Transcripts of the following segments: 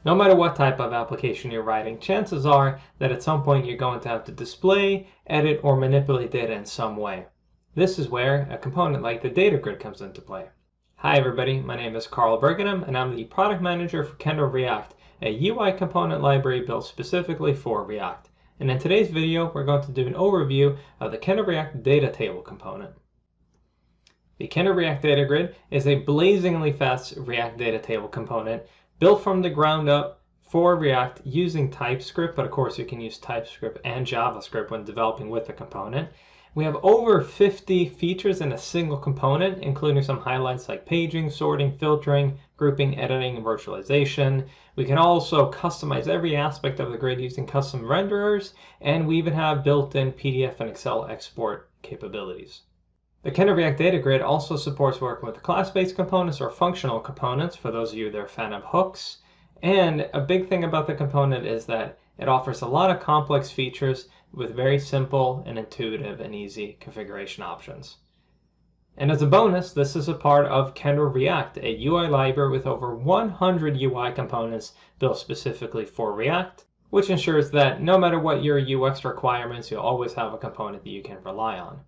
No matter what type of application you're writing, chances are that at some point you're going to have to display, edit, or manipulate data in some way. This is where a component like the data grid comes into play. Hi everybody, my name is Carl Bergenhem and I'm the product manager for KendoReact, a UI component library built specifically for React. And in today's video, we're going to do an overview of the KendoReact Data Table component. The KendoReact Data Grid is a blazingly fast React data table component built from the ground up for React using TypeScript, but of course you can use TypeScript and JavaScript when developing with the component. We have over 50 features in a single component, including some highlights like paging, sorting, filtering, grouping, editing, and virtualization. We can also customize every aspect of the grid using custom renderers, and we even have built-in PDF and Excel export capabilities. The KendoReact Data Grid also supports working with class-based components or functional components, for those of you that are a fan of hooks. And a big thing about the component is that it offers a lot of complex features with very simple and intuitive and easy configuration options. And as a bonus, this is a part of KendoReact, a UI library with over 100 UI components built specifically for React, which ensures that no matter what your UX requirements, you'll always have a component that you can rely on.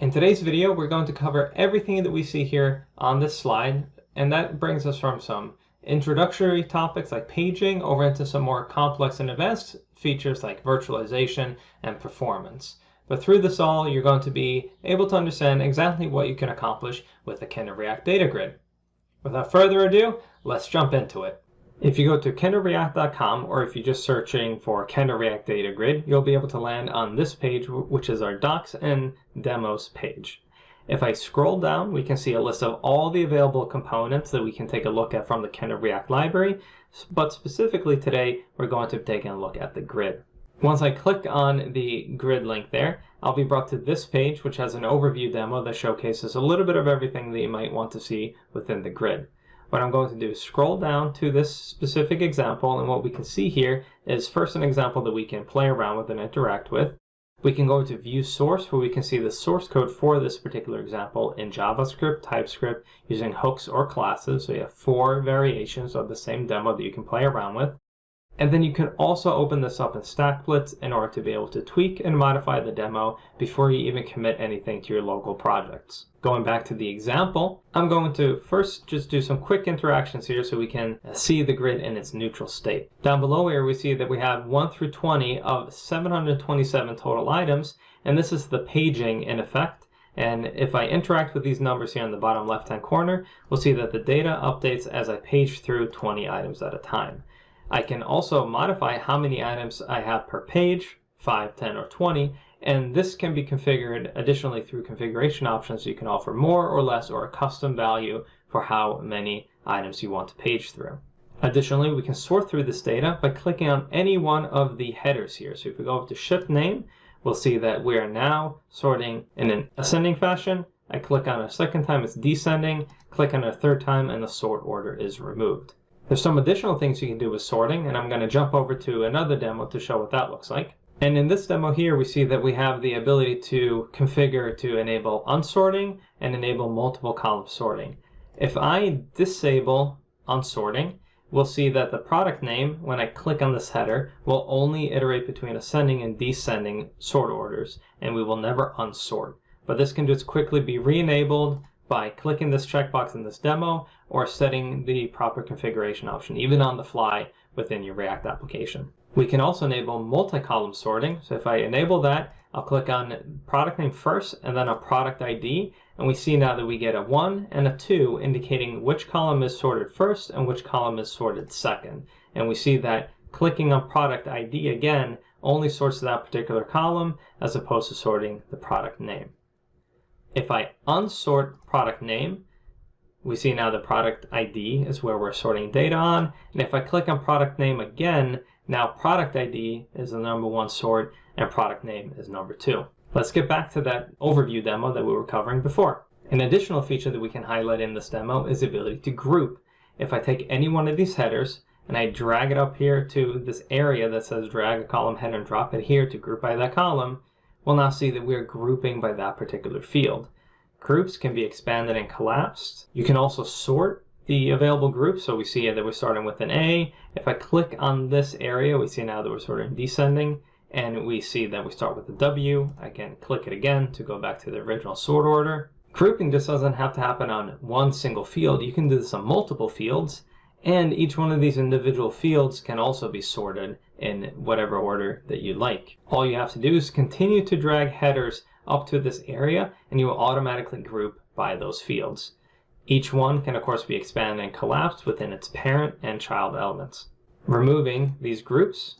In today's video, we're going to cover everything that we see here on this slide, and that brings us from some introductory topics like paging over into some more complex and advanced features like virtualization and performance. But through this all, you're going to be able to understand exactly what you can accomplish with the KendoReact Data Grid. Without further ado, let's jump into it. If you go to KendoReact.com, or if you're just searching for KendoReact Data Grid, you'll be able to land on this page, which is our Docs and Demos page. If I scroll down, we can see a list of all the available components that we can take a look at from the KendoReact library, but specifically today, we're going to be taking a look at the grid. Once I click on the grid link there, I'll be brought to this page, which has an overview demo that showcases a little bit of everything that you might want to see within the grid. What I'm going to do is scroll down to this specific example, and what we can see here is first an example that we can play around with and interact with. We can go to View Source, where we can see the source code for this particular example in JavaScript, TypeScript, using hooks or classes. So you have 4 variations of the same demo that you can play around with. And then you can also open this up in StackSplits in order to be able to tweak and modify the demo before you even commit anything to your local projects. Going back to the example, I'm going to first just do some quick interactions here so we can see the grid in its neutral state. Down below here we see that we have 1 through 20 of 727 total items, and this is the paging in effect. And if I interact with these numbers here in the bottom left-hand corner, we'll see that the data updates as I page through 20 items at a time. I can also modify how many items I have per page, 5, 10, or 20, and this can be configured additionally through configuration options. You can offer more or less or a custom value for how many items you want to page through. Additionally, we can sort through this data by clicking on any one of the headers here. So if we go up to ship name, we'll see that we are now sorting in an ascending fashion. I click on a second time, it's descending, click on a third time, and the sort order is removed. There's some additional things you can do with sorting, and I'm going to jump over to another demo to show what that looks like. And in this demo here, we see that we have the ability to configure to enable unsorting and enable multiple column sorting. If I disable unsorting, we'll see that the product name, when I click on this header, will only iterate between ascending and descending sort orders, and we will never unsort. But this can just quickly be re-enabled by clicking this checkbox in this demo or setting the proper configuration option, even on the fly within your React application. We can also enable multi-column sorting. So if I enable that, I'll click on product name first and then a product ID, and we see now that we get a 1 and a 2 indicating which column is sorted first and which column is sorted second. And we see that clicking on product ID again only sorts that particular column as opposed to sorting the product name. If I unsort product name, we see now the product ID is where we're sorting data on. And if I click on product name again, now product ID is the number 1 sort and product name is number 2. Let's get back to that overview demo that we were covering before. An additional feature that we can highlight in this demo is the ability to group. If I take any one of these headers and I drag it up here to this area that says drag a column header and drop it here to group by that column, we'll now see that we're grouping by that particular field. Groups can be expanded and collapsed. You can also sort the available groups. So we see that we're starting with an A. If I click on this area, we see now that we're sort of descending, and we see that we start with the W. I can click it again to go back to the original sort order. Grouping just doesn't have to happen on one single field. You can do this on multiple fields, and each one of these individual fields can also be sorted in whatever order that you like. All you have to do is continue to drag headers up to this area, and you will automatically group by those fields. Each one can of course be expanded and collapsed within its parent and child elements. Removing these groups.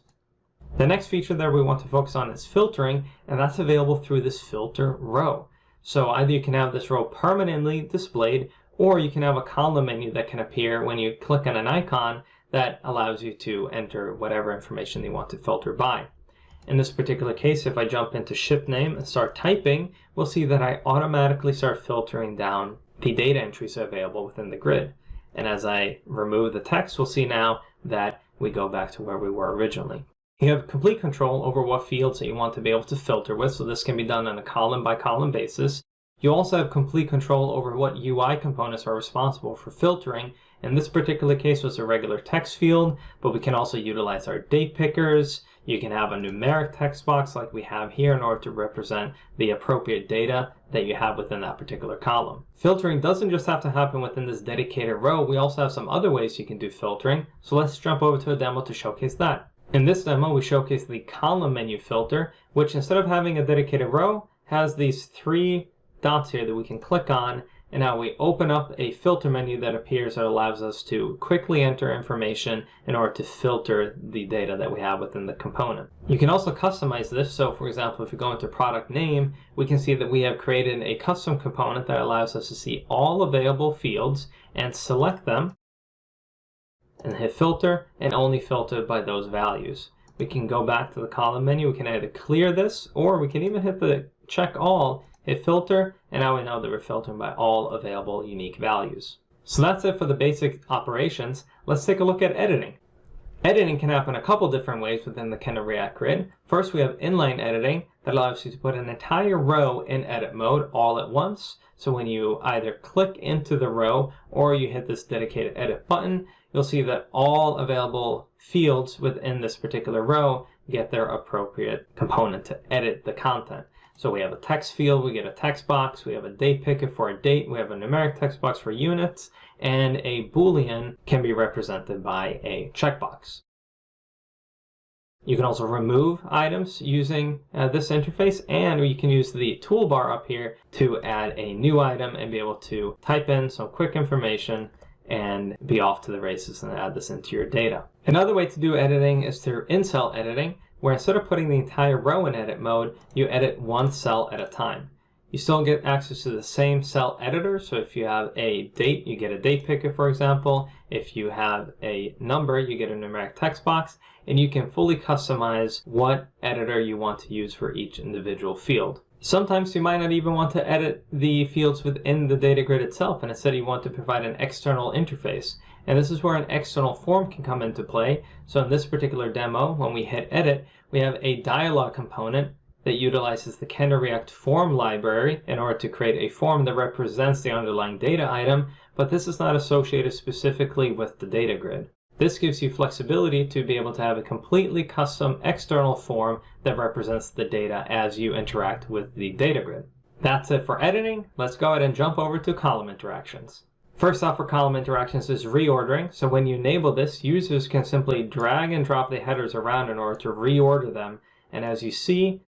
The next feature that we want to focus on is filtering, and that's available through this filter row. So either you can have this row permanently displayed, or you can have a column menu that can appear when you click on an icon that allows you to enter whatever information you want to filter by. In this particular case, if I jump into ship name and start typing, we'll see that I automatically start filtering down the data entries available within the grid. And as I remove the text, we'll see now that we go back to where we were originally. You have complete control over what fields that you want to be able to filter with, so this can be done on a column by column basis. You also have complete control over what UI components are responsible for filtering. In this particular case, was a regular text field, but we can also utilize our date pickers. You can have a numeric text box like we have here in order to represent the appropriate data that you have within that particular column. Filtering doesn't just have to happen within this dedicated row. We also have some other ways you can do filtering. So let's jump over to a demo to showcase that. In this demo, we showcase the column menu filter, which instead of having a dedicated row, has these three dots here that we can click on, and now we open up a filter menu that appears that allows us to quickly enter information in order to filter the data that we have within the component. You can also customize this. So for example, if you go into product name, we can see that we have created a custom component that allows us to see all available fields and select them and hit filter and only filter by those values. We can go back to the column menu. We can either clear this, or we can even hit the check all, hit filter, and now we know that we're filtering by all available unique values. So that's it for the basic operations. Let's take a look at editing. Editing can happen a couple different ways within the KendoReact Grid. First, we have inline editing that allows you to put an entire row in edit mode all at once. So when you either click into the row or you hit this dedicated edit button, you'll see that all available fields within this particular row get their appropriate component to edit the content. So we have a text field, we get a text box, we have a date picker for a date, we have a numeric text box for units, and a Boolean can be represented by a checkbox. You can also remove items using this interface, and you can use the toolbar up here to add a new item and be able to type in some quick information and be off to the races and add this into your data. Another way to do editing is through in-cell editing, where instead of putting the entire row in edit mode, you edit one cell at a time. You still get access to the same cell editor, so if you have a date, you get a date picker, for example. If you have a number, you get a numeric text box, and you can fully customize what editor you want to use for each individual field. Sometimes you might not even want to edit the fields within the data grid itself, and instead you want to provide an external interface. And this is where an external form can come into play. So in this particular demo, when we hit edit, we have a dialog component that utilizes the KendoReact form library in order to create a form that represents the underlying data item, but this is not associated specifically with the data grid. This gives you flexibility to be able to have a completely custom external form that represents the data as you interact with the data grid. That's it for editing. Let's go ahead and jump over to column interactions. First off for column interactions is reordering. So when you enable this, users can simply drag and drop the headers around in order to reorder them. And as you see,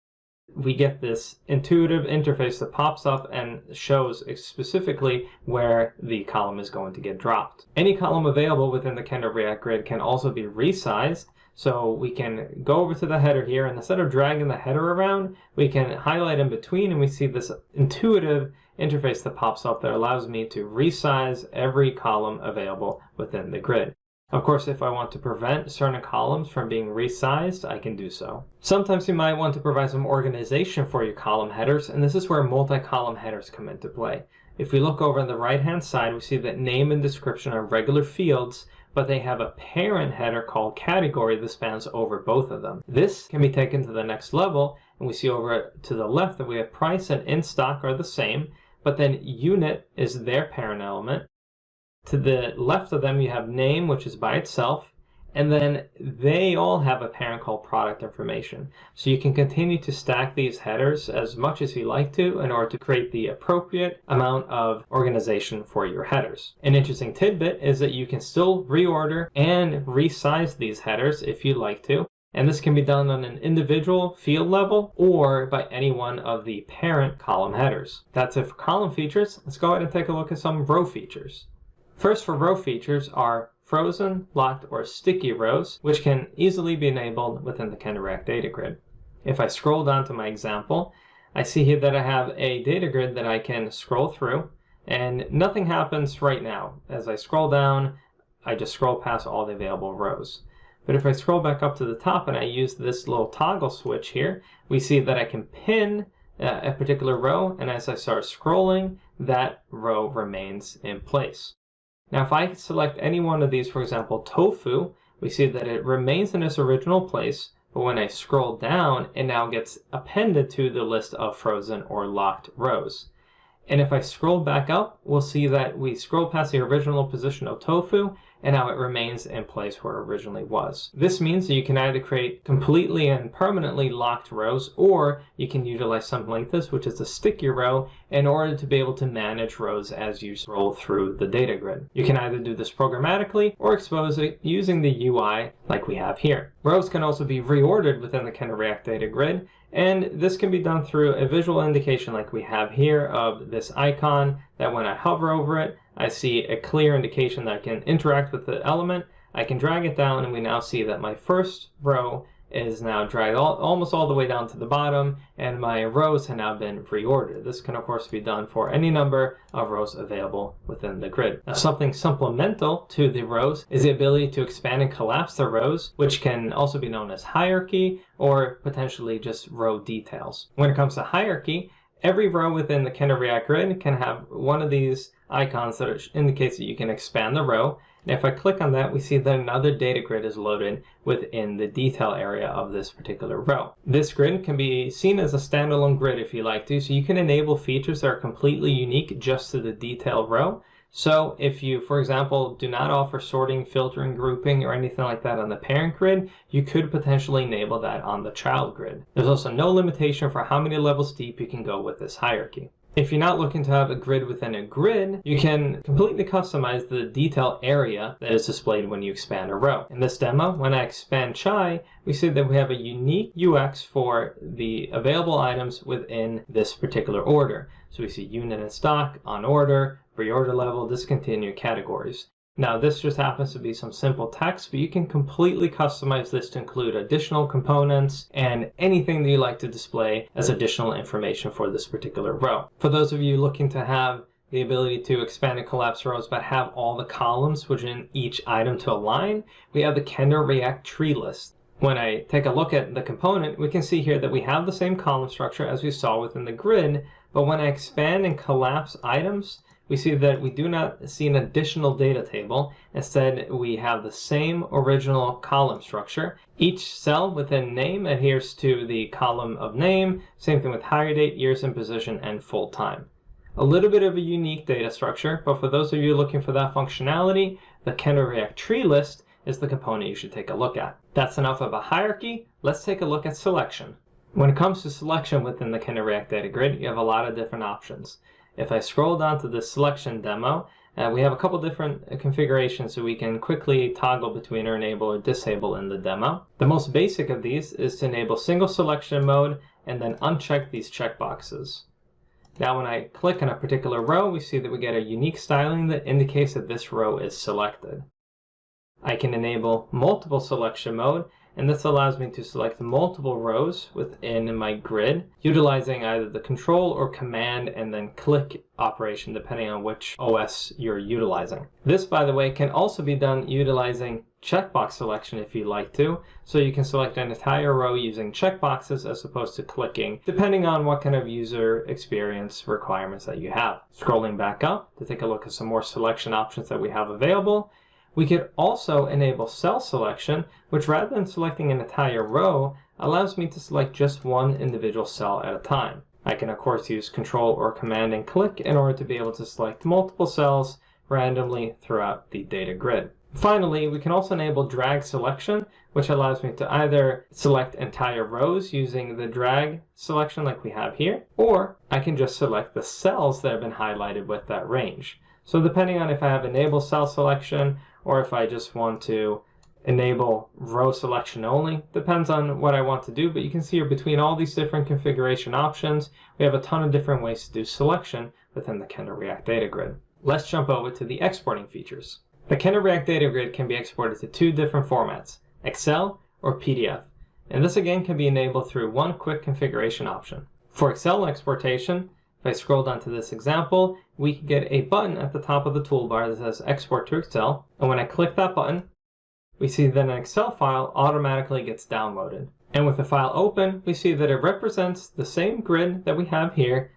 we get this intuitive interface that pops up and shows specifically where the column is going to get dropped. Any column available within the KendoReact Grid can also be resized. So we can go over to the header here, and instead of dragging the header around, we can highlight in between, and we see this intuitive interface that pops up that allows me to resize every column available within the grid. Of course, if I want to prevent certain columns from being resized, I can do so. Sometimes you might want to provide some organization for your column headers, and this is where multi-column headers come into play. If we look over on the right-hand side, we see that name and description are regular fields, but they have a parent header called category that spans over both of them. This can be taken to the next level, and we see over to the left that we have price and in stock are the same, but then unit is their parent element, To the left of them, you have name, which is by itself, and then they all have a parent called product information. So you can continue to stack these headers as much as you like to in order to create the appropriate amount of organization for your headers. An interesting tidbit is that you can still reorder and resize these headers if you like to. And this can be done on an individual field level or by any one of the parent column headers. That's it for column features. Let's go ahead and take a look at some row features. First, for row features are frozen, locked, or sticky rows, which can easily be enabled within the KendoReact Data Grid. If I scroll down to my example, I see here that I have a data grid that I can scroll through, and nothing happens right now. As I scroll down, I just scroll past all the available rows. But if I scroll back up to the top and I use this little toggle switch here, we see that I can pin a particular row, and as I start scrolling, that row remains in place. Now, if I select any one of these, for example, tofu, we see that it remains in its original place, but when I scroll down, it now gets appended to the list of frozen or locked rows. And if I scroll back up, we'll see that we scroll past the original position of tofu, and now it remains in place where it originally was. This means that you can either create completely and permanently locked rows, or you can utilize something like this, which is a sticky row, in order to be able to manage rows as you scroll through the data grid. You can either do this programmatically or expose it using the UI like we have here. Rows can also be reordered within the KendoReact Data Grid, and this can be done through a visual indication like we have here of this icon that when I hover over it, I see a clear indication that I can interact with the element. I can drag it down, and we now see that my first row is now dragged almost all the way down to the bottom, and my rows have now been reordered. This can of course be done for any number of rows available within the grid. Now, something supplemental to the rows is the ability to expand and collapse the rows, which can also be known as hierarchy or potentially just row details. When it comes to hierarchy, every row within the KendoReact Grid can have one of these icons that indicates that you can expand the row. And if I click on that, we see that another data grid is loaded within the detail area of this particular row. This grid can be seen as a standalone grid if you like to, so you can enable features that are completely unique just to the detail row. So if you, for example, do not offer sorting, filtering, grouping, or anything like that on the parent grid, you could potentially enable that on the child grid. There's also no limitation for how many levels deep you can go with this hierarchy. If you're not looking to have a grid within a grid, you can completely customize the detail area that is displayed when you expand a row. In this demo, when I expand chai, we see that we have a unique UX for the available items within this particular order. So we see unit in stock, on order, reorder level, discontinued categories. Now this just happens to be some simple text, but you can completely customize this to include additional components and anything that you like to display as additional information for this particular row. For those of you looking to have the ability to expand and collapse rows but have all the columns within each item to align, we have the KendoReact TreeList. When I take a look at the component, we can see here that we have the same column structure as we saw within the grid, but when I expand and collapse items, we see that we do not see an additional data table. Instead, we have the same original column structure. Each cell within name adheres to the column of name. Same thing with hire date, years in position, and full time. A little bit of a unique data structure, but for those of you looking for that functionality, the KendoReact TreeList is the component you should take a look at. That's enough of a hierarchy. Let's take a look at selection. When it comes to selection within the KendoReact Data Grid, you have a lot of different options. If I scroll down to the selection demo, we have a couple different configurations so we can quickly toggle between or enable or disable in the demo. The most basic of these is to enable single selection mode and then uncheck these checkboxes. Now when I click on a particular row, we see that we get a unique styling that indicates that this row is selected. I can enable multiple selection mode, and this allows me to select multiple rows within my grid, utilizing either the control or command and then click operation depending on which OS you're utilizing. This, by the way, can also be done utilizing checkbox selection if you like to, so you can select an entire row using checkboxes as opposed to clicking, depending on what kind of user experience requirements that you have. Scrolling back up to take a look at some more selection options that we have available, we could also enable cell selection, which rather than selecting an entire row, allows me to select just one individual cell at a time. I can of course use control or command and click in order to be able to select multiple cells randomly throughout the data grid. Finally, we can also enable drag selection, which allows me to either select entire rows using the drag selection like we have here, or I can just select the cells that have been highlighted with that range. So depending on if I have enable cell selection or if I just want to enable row selection only, depends on what I want to do, but you can see here between all these different configuration options, we have a ton of different ways to do selection within the KendoReact Data Grid. Let's jump over to the exporting features. The KendoReact Data Grid can be exported to two different formats, Excel or PDF, and this again can be enabled through one quick configuration option. For Excel exportation, if I scroll down to this example, we can get a button at the top of the toolbar that says Export to Excel, and when I click that button, we see that an Excel file automatically gets downloaded. And with the file open, we see that it represents the same grid that we have here,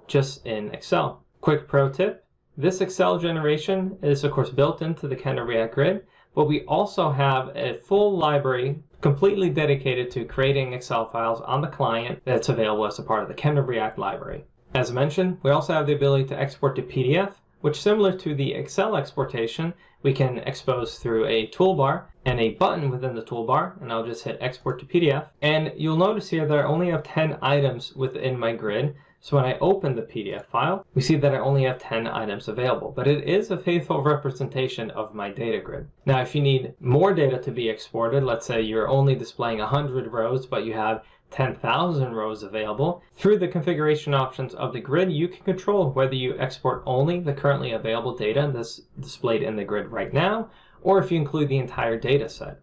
just in Excel. Quick pro tip, this Excel generation is of course built into the KendoReact Grid, but we also have a full library completely dedicated to creating Excel files on the client that's available as a part of the KendoReact library. As mentioned, we also have the ability to export to PDF, which similar to the Excel exportation, we can expose through a toolbar and a button within the toolbar, and I'll just hit export to PDF. And you'll notice here that I only have 10 items within my grid. So when I open the PDF file, we see that I only have 10 items available, but it is a faithful representation of my data grid. Now, if you need more data to be exported, let's say you're only displaying 100 rows, but you have 10,000 rows available, through the configuration options of the grid, you can control whether you export only the currently available data that's displayed in the grid right now, or if you include the entire data set.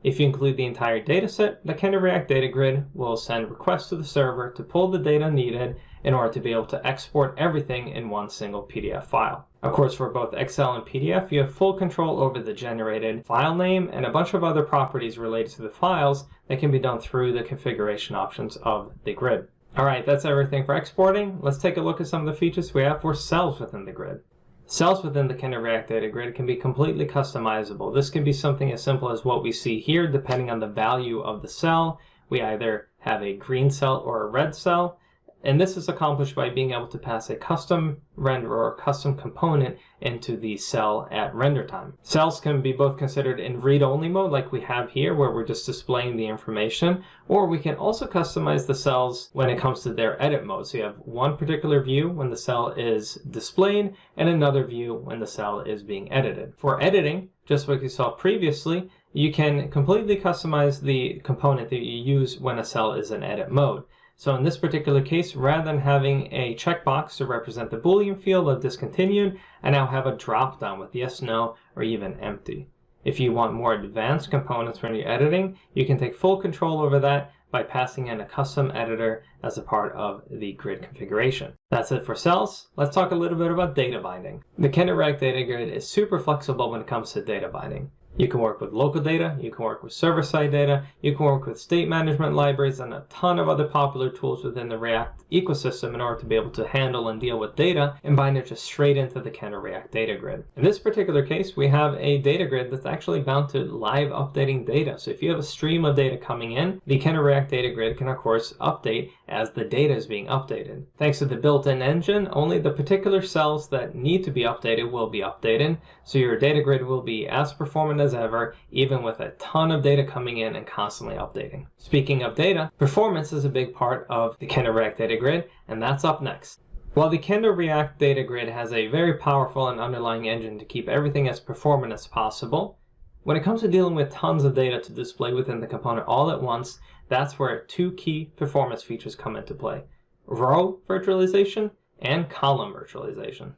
If you include the entire data set, the KendoReact Data Grid will send requests to the server to pull the data needed in order to be able to export everything in one single PDF file. Of course, for both Excel and PDF, you have full control over the generated file name and a bunch of other properties related to the files that can be done through the configuration options of the grid. Alright, that's everything for exporting. Let's take a look at some of the features we have for cells within the grid. Cells within the KendoReact Data Grid can be completely customizable. This can be something as simple as what we see here, depending on the value of the cell. We either have a green cell or a red cell, and this is accomplished by being able to pass a custom render or a custom component into the cell at render time. Cells can be both considered in read-only mode like we have here, where we're just displaying the information, or we can also customize the cells when it comes to their edit mode. So you have one particular view when the cell is displayed and another view when the cell is being edited. For editing, just like you saw previously, you can completely customize the component that you use when a cell is in edit mode. So in this particular case, rather than having a checkbox to represent the Boolean field of discontinued, I now have a drop-down with yes, no, or even empty. If you want more advanced components when you're editing, you can take full control over that by passing in a custom editor as a part of the grid configuration. That's it for cells. Let's talk a little bit about data binding. The KendoReact Data Grid is super flexible when it comes to data binding. You can work with local data, you can work with server-side data, you can work with state management libraries and a ton of other popular tools within the React ecosystem in order to be able to handle and deal with data and bind it just straight into the KendoReact Data Grid. In this particular case, we have a data grid that's actually bound to live updating data. So if you have a stream of data coming in, the KendoReact Data Grid can of course update as the data is being updated. Thanks to the built-in engine, only the particular cells that need to be updated will be updated, so your data grid will be as performant as ever, even with a ton of data coming in and constantly updating. Speaking of data, performance is a big part of the KendoReact Data Grid, and that's up next. While the KendoReact Data Grid has a very powerful and underlying engine to keep everything as performant as possible, when it comes to dealing with tons of data to display within the component all at once, that's where two key performance features come into play: row virtualization and column virtualization.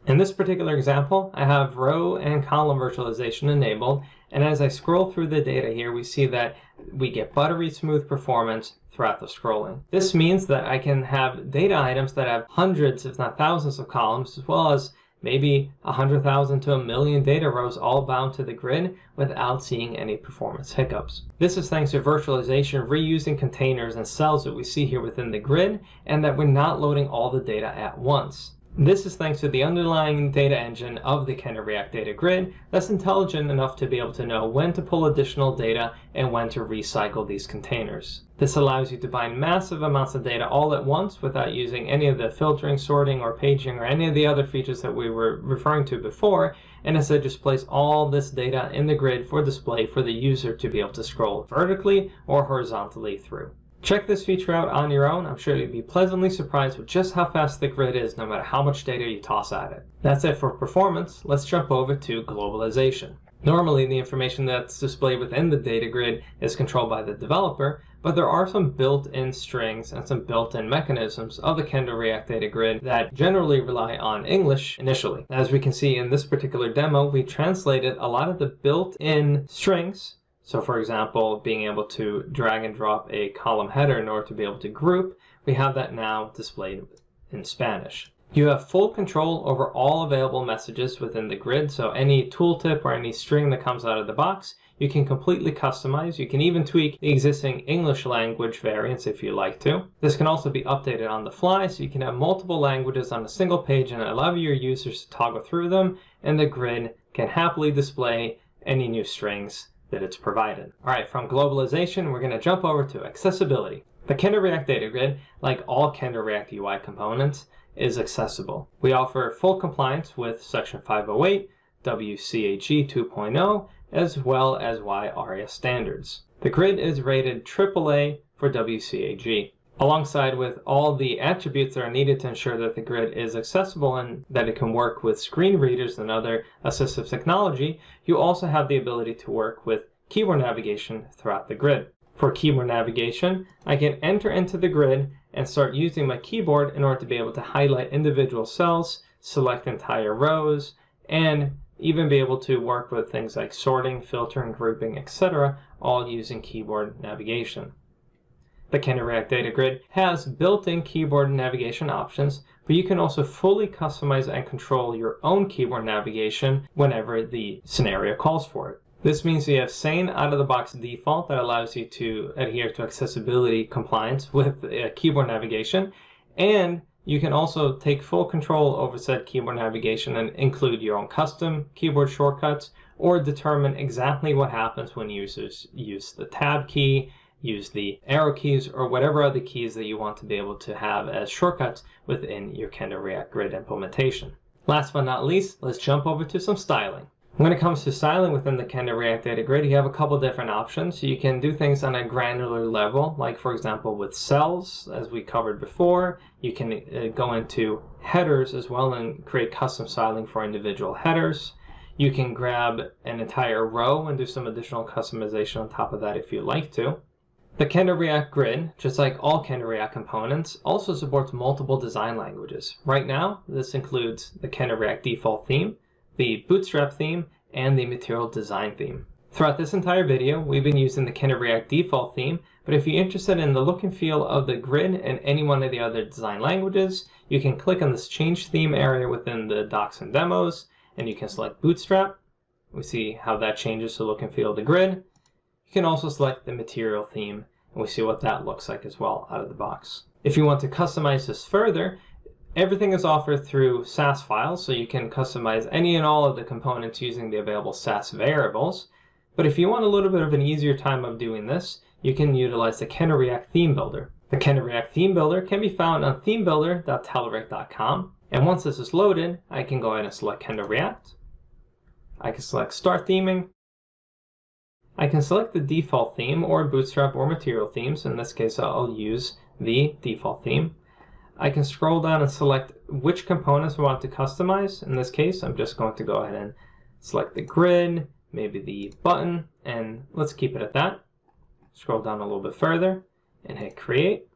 In this particular example, I have row and column virtualization enabled, and as I scroll through the data here, we see that we get buttery smooth performance throughout the scrolling. This means that I can have data items that have hundreds, if not thousands of columns, as well as maybe 100,000 to 1,000,000 data rows all bound to the grid without seeing any performance hiccups. This is thanks to virtualization reusing containers and cells that we see here within the grid, and that we're not loading all the data at once. This is thanks to the underlying data engine of the KendoReact Data Grid that's intelligent enough to be able to know when to pull additional data and when to recycle these containers. This allows you to bind massive amounts of data all at once without using any of the filtering, sorting, or paging, or any of the other features that we were referring to before, and instead just place all this data in the grid for display for the user to be able to scroll vertically or horizontally through. Check this feature out on your own. I'm sure you'll be pleasantly surprised with just how fast the grid is no matter how much data you toss at it. That's it for performance. Let's jump over to globalization. Normally, the information that's displayed within the data grid is controlled by the developer, but there are some built-in strings and some built-in mechanisms of the KendoReact Data Grid that generally rely on English initially. As we can see in this particular demo, we translated a lot of the built-in strings. So for example, being able to drag and drop a column header in order to be able to group, we have that now displayed in Spanish. You have full control over all available messages within the grid, so any tooltip or any string that comes out of the box, you can completely customize. You can even tweak the existing English language variants if you like to. This can also be updated on the fly, so you can have multiple languages on a single page and allow your users to toggle through them, and the grid can happily display any new strings that it's provided. All right, from globalization, we're going to jump over to accessibility. The KendoReact Data Grid, like all KendoReact UI components, is accessible. We offer full compliance with Section 508, WCAG 2.0, as well as YARIA standards. The grid is rated AAA for WCAG. Alongside with all the attributes that are needed to ensure that the grid is accessible and that it can work with screen readers and other assistive technology, you also have the ability to work with keyboard navigation throughout the grid. For keyboard navigation, I can enter into the grid and start using my keyboard in order to be able to highlight individual cells, select entire rows, and even be able to work with things like sorting, filtering, grouping, etc., all using keyboard navigation. The KendoReact Data Grid has built-in keyboard navigation options, but you can also fully customize and control your own keyboard navigation whenever the scenario calls for it. This means you have sane out-of-the-box default that allows you to adhere to accessibility compliance with keyboard navigation, and you can also take full control over said keyboard navigation and include your own custom keyboard shortcuts or determine exactly what happens when users use the tab key, use the arrow keys, or whatever other keys that you want to be able to have as shortcuts within your KendoReact Grid implementation. Last but not least, let's jump over to some styling. When it comes to styling within the KendoReact Data Grid, you have a couple different options. You can do things on a granular level, like for example with cells, as we covered before. You can go into headers as well and create custom styling for individual headers. You can grab an entire row and do some additional customization on top of that if you like to. The KendoReact Grid, just like all KendoReact components, also supports multiple design languages. Right now, this includes the KendoReact default theme, the Bootstrap theme, and the Material Design theme. Throughout this entire video, we've been using the KendoReact default theme, but if you're interested in the look and feel of the grid and any one of the other design languages, you can click on this Change Theme area within the Docs and Demos, and you can select Bootstrap. We see how that changes the look and feel of the grid. You can also select the Material theme, and we see what that looks like as well out of the box. If you want to customize this further, everything is offered through SAS files, so you can customize any and all of the components using the available SAS variables. But if you want a little bit of an easier time of doing this, you can utilize the KendoReact Theme Builder. The KendoReact Theme Builder can be found on themebuilder.telerik.com. And once this is loaded, I can go ahead and select KendoReact. I can select Start Theming. I can select the default theme or Bootstrap or Material themes. In this case, I'll use the default theme. I can scroll down and select which components I want to customize. In this case, I'm just going to go ahead and select the grid, maybe the button, and let's keep it at that. Scroll down a little bit further and hit Create.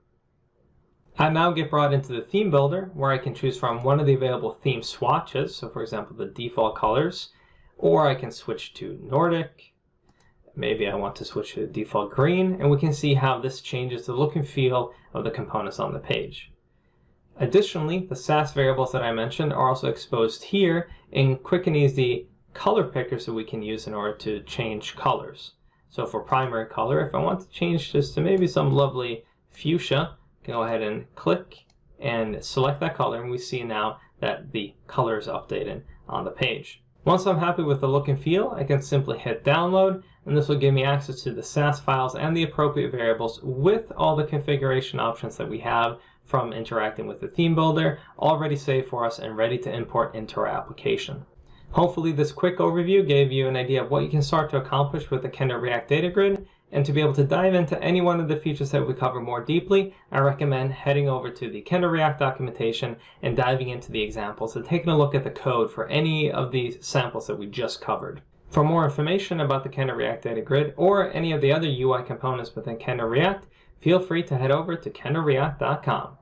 I now get brought into the Theme Builder where I can choose from one of the available theme swatches, so for example the default colors, or I can switch to Nordic. Maybe I want to switch to default green, and we can see how this changes the look and feel of the components on the page. Additionally, the SAS variables that I mentioned are also exposed here in quick and easy color pickers that we can use in order to change colors. So for primary color, if I want to change this to maybe some lovely fuchsia, I can go ahead and click and select that color, and we see now that the color is updated on the page. Once I'm happy with the look and feel, I can simply hit download, and this will give me access to the SAS files and the appropriate variables with all the configuration options that we have from interacting with the theme builder already saved for us and ready to import into our application. Hopefully this quick overview gave you an idea of what you can start to accomplish with the KendoReact Data Grid, and to be able to dive into any one of the features that we cover more deeply, I recommend heading over to the KendoReact documentation and diving into the examples and taking a look at the code for any of the samples that we just covered. For more information about the KendoReact Data Grid or any of the other UI components within KendoReact, feel free to head over to KendoReact.com.